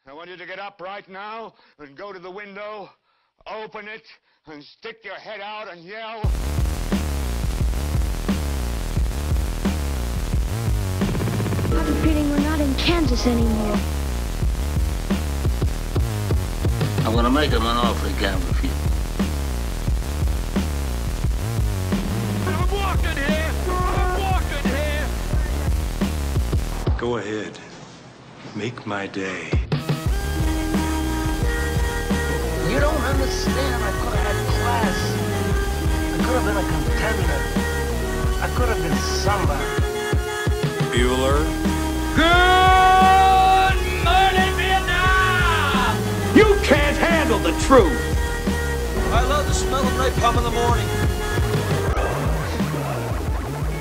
I want you to get up right now and go to the window, open it, and stick your head out and yell. I have a feeling we're not in Kansas anymore. I'm gonna make him an offer he can't refuse. I'm walking here! I'm walking here! Go ahead. Make my day. You don't understand. I could have had class. I could have been a contender. I could have been somebody. Bueller. Good morning, Vietnam! You can't handle the truth! I love the smell of napalm in the morning.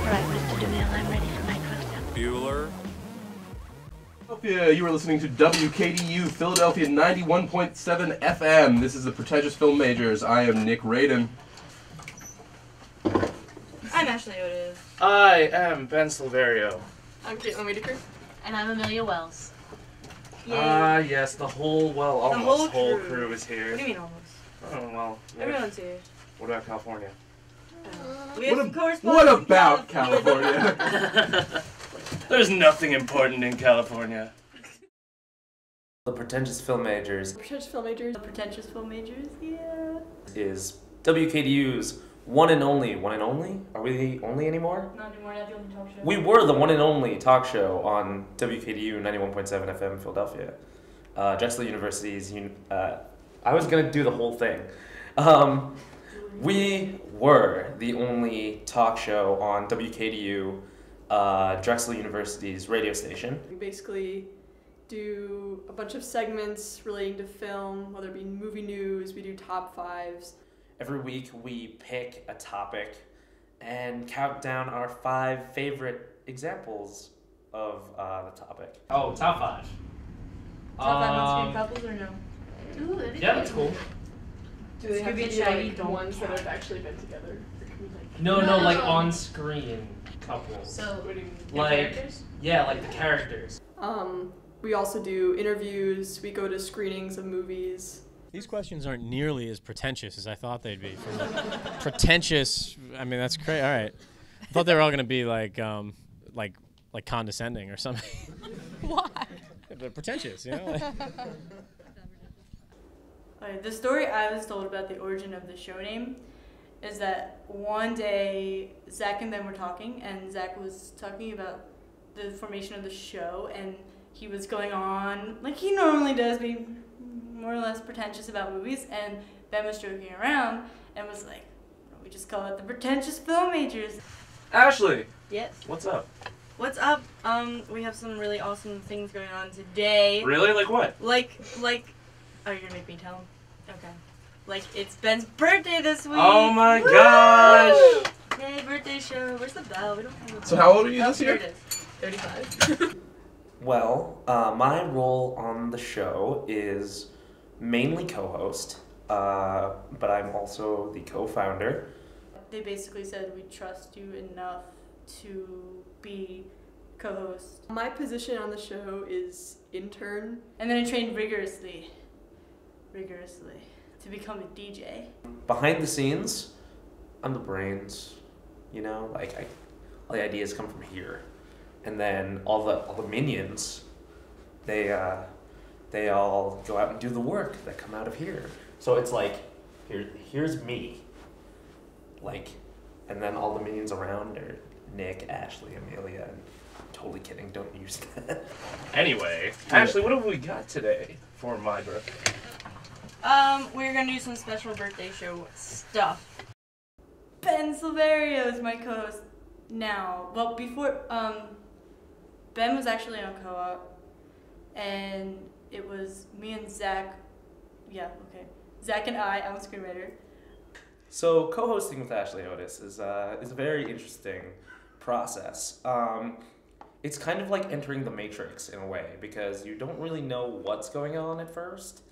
All right, Mr. DeMille, I'm ready for my close-up. Bueller. You were listening to WKDU Philadelphia 91.7 FM. This is the Pretentious Film Majors. I am Nick Radin. I'm Ashley Otis. I am Ben Silverio. I'm Caitlin Whitaker. And I'm Amelia Wells. Yes, the whole, almost whole crew is here. What do you mean almost? Oh, well. Everyone's here. What about California? We have some correspondence. What in about California? There's nothing important in California. The Pretentious Film Majors Pretentious film majors. Pretentious film majors, yeah. is WKDU's one and only. Are we the only anymore? Not anymore, not the only talk show. We were the one and only talk show on WKDU 91.7 FM Philadelphia. Drexel University's, I was going to do the whole thing. We were the only talk show on WKDU, Drexel University's radio station. We basically do a bunch of segments relating to film, whether it be movie news, we do top fives. Every week we pick a topic and count down our 5 favorite examples of the topic. Oh, top 5. Top 5 on-screen couples or no? Ooh, that is Yeah, that's cool. Do they have Scooby to and be Shaggy like don't ones that count. have actually been together? Or can we, like, No, No. like on-screen couples. So, what do you mean? Like, characters? yeah, like the characters. We also do interviews, we go to screenings of movies. These questions aren't nearly as pretentious as I thought they'd be. Pretentious, I mean, that's crazy. All right. I thought they were all going to be like condescending or something. Why? They're pretentious, you know? The story I was told about the origin of the show name is that one day Zach and Ben were talking, and Zach was talking about the formation of the show, and he was going on like he normally does, being more or less pretentious about movies, and Ben was joking around and was like, we just call it the Pretentious Film Majors. Ashley, Yes. what's up? What's up? We have some really awesome things going on today. Really? Like what? Like, oh, you're gonna make me tell him? Okay. Like, it's Ben's birthday this week! Oh my Woo! gosh! Yay, birthday show. Where's the bell? We don't have a bell. So how old are you Oh, this here year? it is. 35. Well, my role on the show is mainly co-host, but I'm also the co-founder. They basically said we trust you enough to be co-host. My position on the show is intern. And then I trained rigorously to become a DJ. Behind the scenes, I'm the brains, like all the ideas come from here. And then all the minions, they all go out and do the work that come out of here. So it's like, here's me, and then all the minions around are Nick, Ashley, Amelia, and I'm totally kidding, don't use that. Anyway, Ashley, what have we got today for my birthday? We're gonna do some special birthday show stuff. Ben Silverio is my co-host now. Well, before, Ben was actually on co-op, and it was me and Zach. Yeah, okay. Zach and I'm a screenwriter. So co-hosting with Ashley Otis is a very interesting process. It's kind of like entering the Matrix in a way, because you don't really know what's going on at first.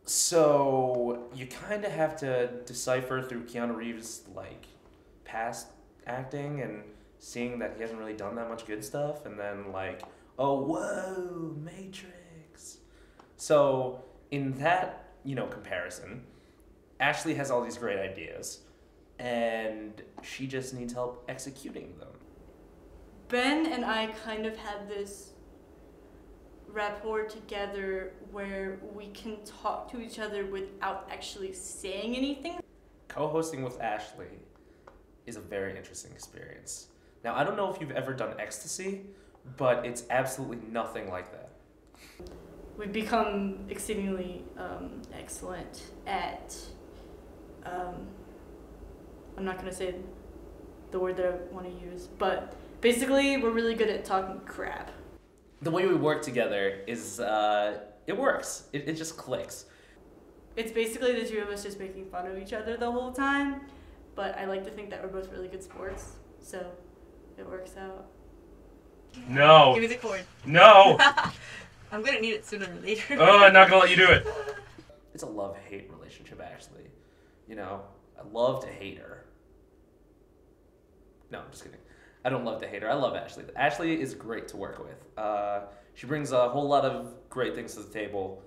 So you kind of have to decipher through Keanu Reeves' past acting and seeing that he hasn't really done that much good stuff, and then oh, whoa, Matrix. So in that, comparison, Ashley has all these great ideas, and she just needs help executing them. Ben and I kind of had this rapport together where we can talk to each other without actually saying anything. Co-hosting with Ashley is a very interesting experience. Now, I don't know if you've ever done Ecstasy, but it's absolutely nothing like that. We've become exceedingly excellent at, I'm not going to say the word that I want to use, but basically we're really good at talking crap. The way we work together is, it works. It just clicks. It's basically the two of us just making fun of each other the whole time, but I like to think that we're both really good sports, so it works out. No. Give me the cord. No. I'm gonna need it sooner or later. Oh, I'm not gonna let you do it. It's a love-hate relationship, actually. I love to hate her. No, I'm just kidding. I don't love to hate her. I love Ashley. Ashley is great to work with. She brings a whole lot of great things to the table,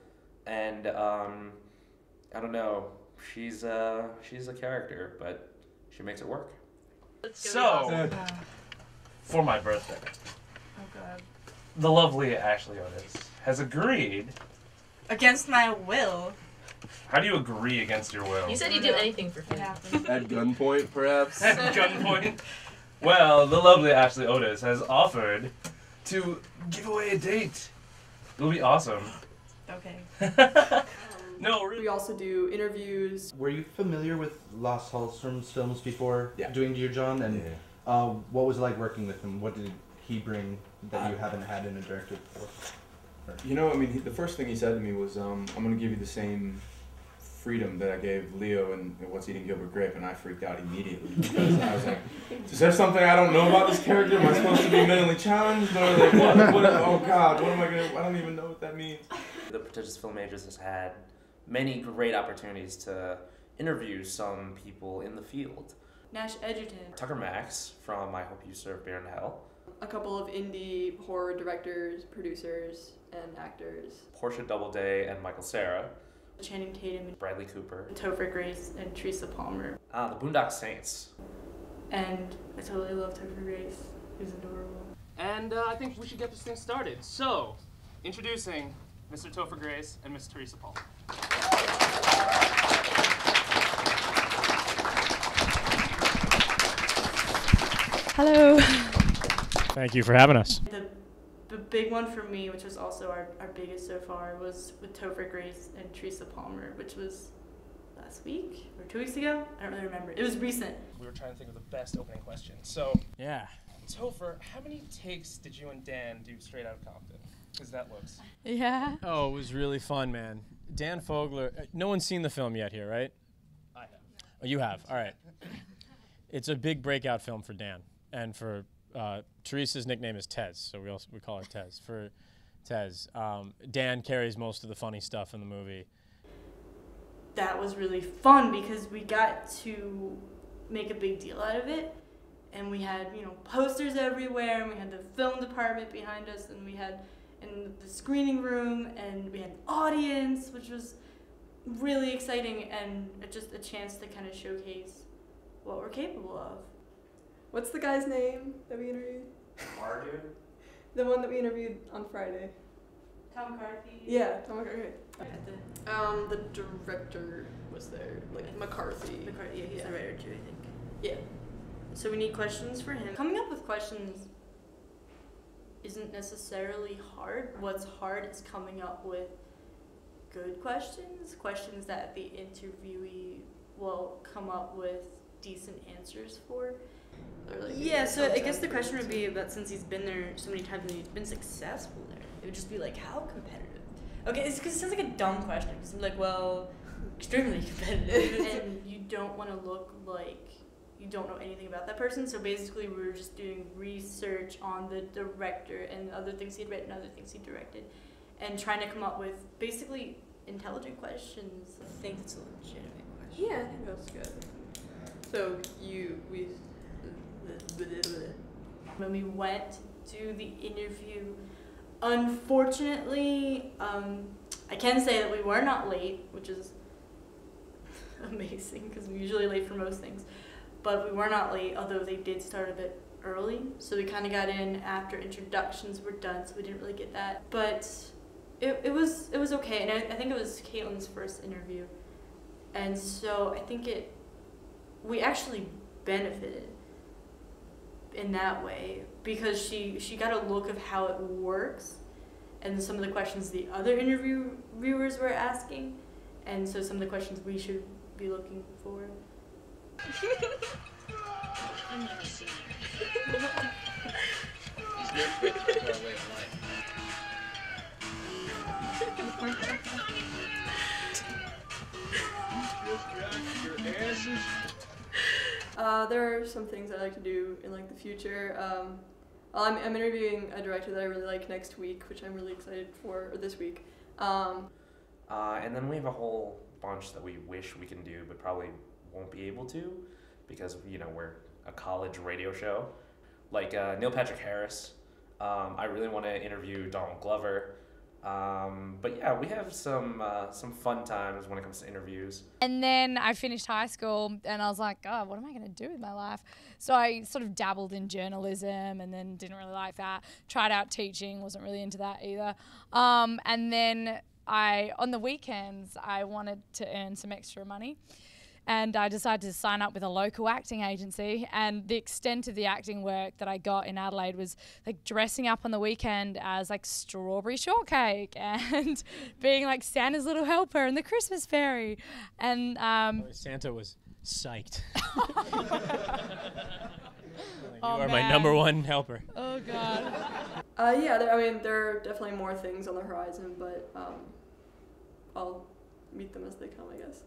and I don't know. She's a character, but she makes it work. So, for my birthday, Oh god. the lovely Ashley Otis has agreed. Against my will. How do you agree against your will? You said you'd do anything for free. At gunpoint, perhaps? At gunpoint? Well, the lovely Ashley Otis has offered to give away a date. It'll be awesome. Okay. No, really. We also do interviews. Were you familiar with Las Hallström's films before Yeah. doing Dear John? And Yeah. what was it like working with him? What did he bring that you haven't had in a director before? The first thing he said to me was, I'm going to give you the same freedom that I gave Leo in What's Eating Gilbert Grape, and I freaked out immediately because I was like, is there something I don't know about this character? Am I supposed to be mentally challenged? Or like, oh God, what am I going to, I don't even know what that means. The Pretentious Film Majors has had many great opportunities to interview some people in the field. Nash Edgerton. Tucker Max from I Hope You Serve Beer in Hell. A couple of indie horror directors, producers, and actors. Portia Doubleday and Michael Cera. Channing Tatum. Bradley Cooper. Topher Grace and Teresa Palmer. The Boondock Saints. And I totally love Topher Grace. He's adorable. And I think we should get this thing started. So, introducing Mr. Topher Grace and Miss Teresa Palmer. Hello. Thank you for having us. The big one for me, which was also our biggest so far, was with Topher Grace and Teresa Palmer, which was last week or 2 weeks ago. I don't really remember. It was recent. We were trying to think of the best opening question. So, yeah. Topher, how many takes did you and Dan do straight out of Compton? Because that looks. Yeah. Oh, it was really fun, man. Dan Fogler. No one's seen the film yet here, right? I have. Oh, you have. All right. It's a big breakout film for Dan, and for Teresa's nickname is Tez, so we call her Tez. For Tez, Dan carries most of the funny stuff in the movie. That was really fun because we got to make a big deal out of it, and we had posters everywhere, and we had the film department behind us, and we had in the screening room, and we had an audience, which was really exciting, and just a chance to kind of showcase what we're capable of. What's the guy's name that we interviewed? Mardu? The one that we interviewed on Friday. Tom McCarthy. Yeah, Tom McCarthy. The director was there, like McCarthy. Yeah, he's the writer too, I think. Yeah. So we need questions for him. Coming up with questions isn't necessarily hard. What's hard is coming up with good questions that the interviewee will come up with decent answers for. Yeah, so I guess the question would be about, since he's been there so many times and he's been successful there, it would just be like, how competitive? Okay, it's because it sounds like a dumb question. Because I'm like, well, extremely competitive. And you don't want to look like you don't know anything about that person. So basically, we were just doing research on the director and other things he'd written, other things he directed, and trying to come up with basically intelligent questions. I think it's a legitimate question. Yeah, I think that's good. So when we went to the interview, unfortunately, I can say that we were not late, which is amazing because we're usually late for most things. But we were not late, although they did start a bit early. So we kind of got in after introductions were done, so we didn't really get that. But it was okay, and I think it was Caitlin's first interview. And so I think we actually benefited in that way because she got a look of how it works and some of the questions the other interviewers were asking, and so some of the questions we should be looking for. I've never seen it. He's never quit our way of life. There are some things I like to do in like the future. I'm interviewing a director that I really like next week, which I'm really excited for, or this week. And then we have a whole bunch that we wish we can do, but probably won't be able to, because we're a college radio show. Like Neil Patrick Harris. I really want to interview Donald Glover. But yeah, we have some fun times when it comes to interviews. And then I finished high school and I was like, God, what am I going to do with my life? So I sort of dabbled in journalism and then didn't really like that. Tried out teaching, wasn't really into that either. And then on the weekends, I wanted to earn some extra money. And I decided to sign up with a local acting agency, and the extent of the acting work that I got in Adelaide was like dressing up on the weekend as like Strawberry Shortcake and being like Santa's little helper and the Christmas fairy. And Santa was psyched. You Oh, are my man. #1 helper. Oh God. Yeah, there are definitely more things on the horizon, but I'll meet them as they come, I guess.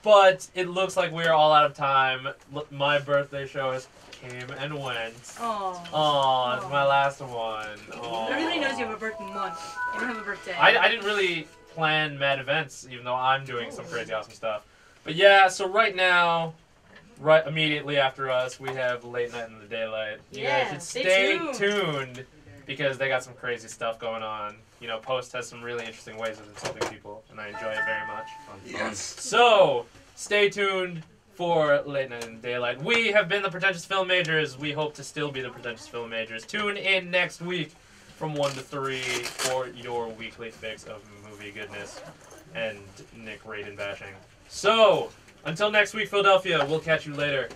But it looks like we're all out of time. My birthday show is came and went. Aww. It's my last one. Aww. Everybody knows you have a birthday month. You don't have a birthday. I didn't really plan mad events, even though I'm doing some crazy awesome stuff. But yeah, so right now, right immediately after us, we have Late Night in the Daylight. You guys should stay tuned because they got some crazy stuff going on. Post has some really interesting ways of insulting people, and I enjoy it very much. Yes. So, stay tuned for Late Night in the Daylight. We have been the Pretentious Film Majors. We hope to still be the Pretentious Film Majors. Tune in next week from 1 to 3 for your weekly fix of movie goodness and Nick Raiden bashing. So, until next week, Philadelphia, we'll catch you later.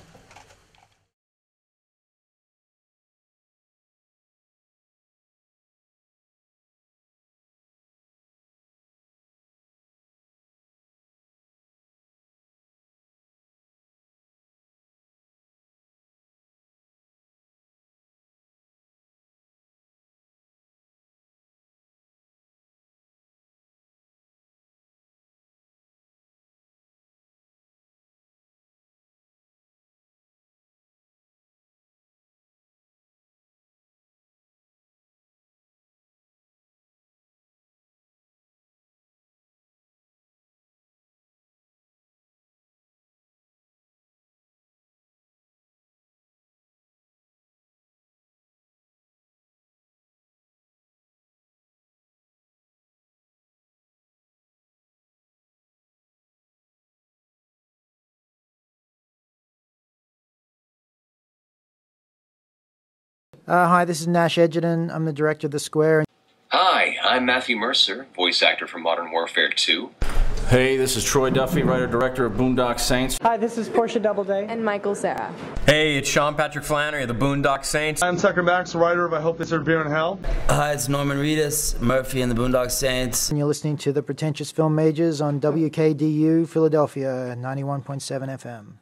Hi, this is Nash Edgerton. I'm the director of The Square. Hi, I'm Matthew Mercer, voice actor for Modern Warfare 2. Hey, this is Troy Duffy, writer-director of Boondock Saints. Hi, this is Portia Doubleday. And Michael Sarah. Hey, it's Sean Patrick Flannery of the Boondock Saints. I'm Tucker Max, writer of I Hope They Serve Beer in Hell. Hi, it's Norman Reedus, Murphy and the Boondock Saints. And you're listening to the Pretentious Film Majors on WKDU, Philadelphia, 91.7 FM.